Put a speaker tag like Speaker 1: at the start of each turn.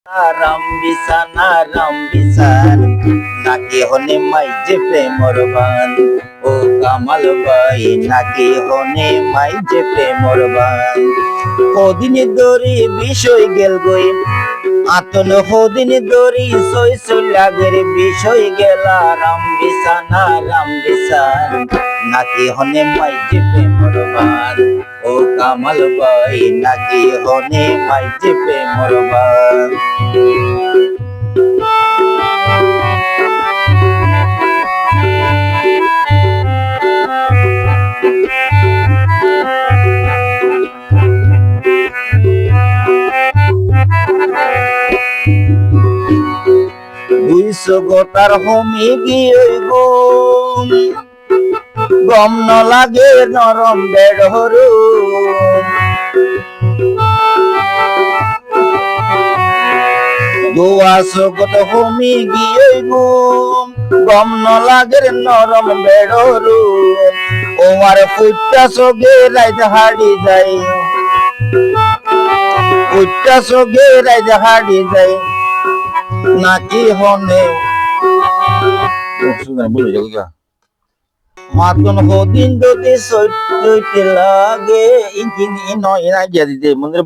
Speaker 1: রাম বিসান নাকি হনে মাই যে প্রেমর বান ও কামাল ভাই নাকি হনে মাই যে প্রেমর বান কদিন দরি বিষয় গেল গই আতন হদিন দরি সই সই লাগের বিষয় গেলা রাম বিসান নাকি হনে মাই যে প্রেমর বান ও কামাল ভাই নাকি হনে মাই যে প্রেমর বান 200 গোটার হমি গিয়ে গম ন লাগে নরম বেড়হরু দুয়াশো গোট হমি গিয়ে গম ন লাগে নরম বেড়হরু ওমার ফুটটা সগে রাইত হাড়ি যাই ফুটটা সগে রাইত হাড়ি যাই নাকি হনে মাতন হদিন যদি সইতে লাগে ইঞ্জিন ইন ইনা গিয়া দিতে মন্দিরে